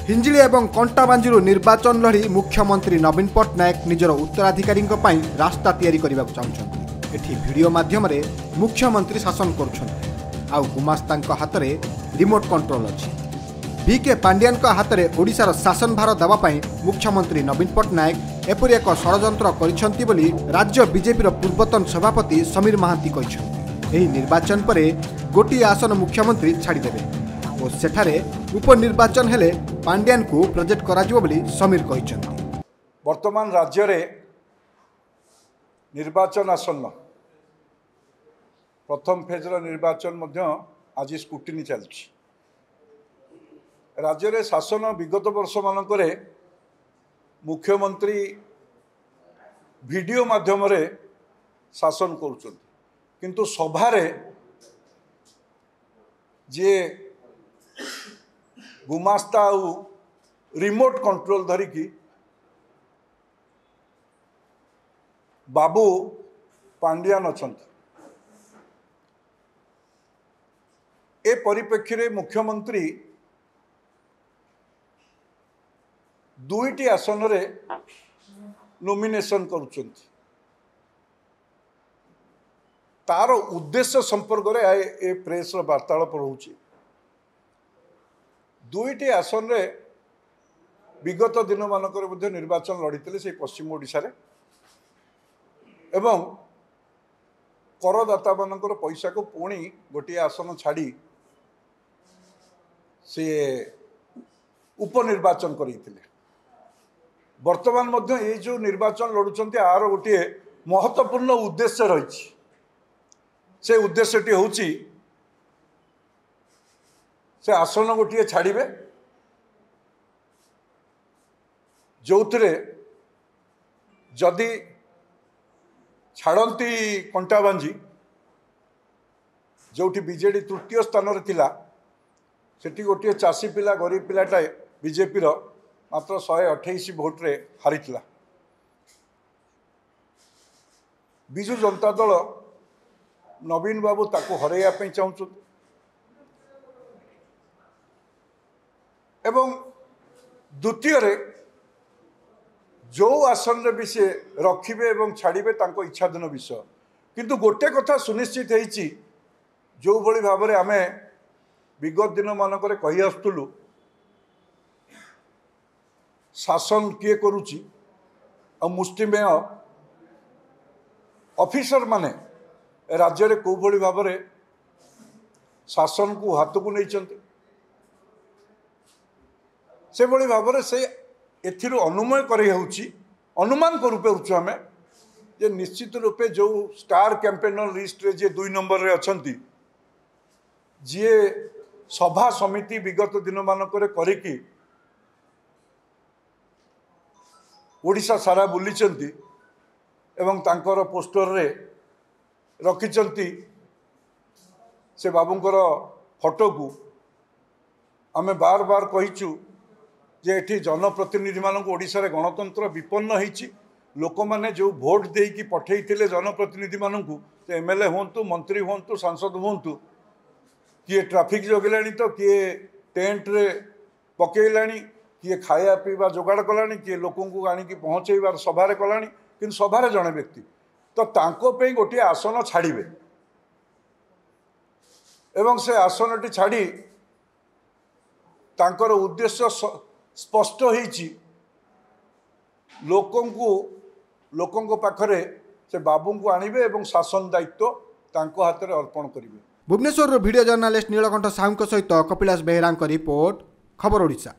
हिंजिली एवं कंटाबांजी निर्वाचन लड़ी मुख्यमंत्री नवीन पट्टनायक निजर उत्तराधिकारी रास्ता तैयारी करने चाहते। एठी वीडियो माध्यम मुख्यमंत्री शासन कर गुमास्ता हाथ में रिमोट कंट्रोल अच्छी। बीके पांड्यान हाथ में ओडिशार शासन भार देवाई मुख्यमंत्री नवीन पट्टनायक एपरी एक षड़यंत्र करिसेंति बोली राज्य बीजेपी पूर्वतन सभापति समीर महांती कहिसेंति। एही निर्वाचन पर गोटे आसन मुख्यमंत्री छाड़देवे और सेठारे उपनिर्वाचन हेले पांड्यान को प्रोजेक्ट कराजिबो बोली समीर कहिसेंति। वर्तमान राज्य रे निर्वाचन आसन्न प्रथम फेजर निर्वाचन आज स्क्रूटिनी चलछि। राज्य रे शासन विगत वर्ष मानकरे मुख्यमंत्री वीडियो माध्यम रे शासन करुछन्ति, किंतु सभारे जे गुमास्ता आउ रिमोट कंट्रोल धरिकी बाबू पांड्यान अछन्ति। ए परिप्रेक्षी रे मुख्यमंत्री दुईटी आसन रे नॉमिनेशन करुछन्ति। तार उद्देश्य संपर्क रे ए प्रेस वार्तालाप रहुछि। दुईटी आसन रे विगत दिन मानक निर्वाचन लड़ीते से पश्चिम ओडिशा रे एवं करदाता मानकर पैसा को पुणी गोटे आसन छाड़ी से उपनिर्वाचन करते। वर्तमान ये जो निर्वाचन लड़ुंट आर गोटे महत्वपूर्ण उद्देश्य रही। से उद्देश्यटी हूँ से आसन गोटे छाड़े जो जदि छाड़ती कंटाबांजी जो बीजेडी तृतीय स्थान रे थिला सेठी गोटे चाषी पिला गरीब पिलाटाए बीजेपी मात्र 128 भोट रे हारिथिला। बिजु जनता दल नवीन बाबू ताको हरैया पे चाहूँ एवं द्वितीय रे जो आसन रे भी से रखिबे एवं छाड़िबे तांको इच्छाधीन विषय। किंतु गोटे कथा सुनिश्चित होईची जो भली भाव में आमे विगत दिन मानक कही आसुलु शासन किए करुची और मुष्टिमेय ऑफिसर माने राज्य रे को भली भाव में शासन को हाथ को नहीं से भली भाव में से एथिरु अनुमय अनुमान करूँ आम जे निश्चित रूपे जो स्टार कैंपेनर लिस्ट रे जे 2 नंबर रे अछंती जी सभा समिति विगत दिन मानक करिकी ओडिशा सारा बुलीचंती एवं तांकर पोस्टर रे रखिचंती से बाबूंकर फोटो को आमे बार बार कहिचु जे एठी जनप्रतिनिधि मानक ओडिशा रे गणतंत्र विपन्न होईची। लोक माने जो भोट देकी पठेइथिले जनप्रतिनिधि मानकू एमएलए हुंतु मंत्री हुंतु सांसद हुंतु किए ट्रैफिक जगलानी तो किए टेंट रे पकेलानी किए खाया पीवा जोगाड़ कलानी किए लोकों को आनिकी पहुँचेबार सभारे कलानी कि सभारे जड़े व्यक्ति तो तांको पे गोटे आसन छाड़िबे एवं से आसनटी छाड़ी तांकर उद्देश्य स्पष्ट होईची लोकों पाखरे से बाबू को आनिबे एवं शासन दायित्व तांको हाथ में अर्पण करिवे। भुवनेश्वर वीडियो जर्नालिस्ट नीलकंठ साहू सहित कपिलास बेहेरा रिपोर्ट खबर ओडिशा।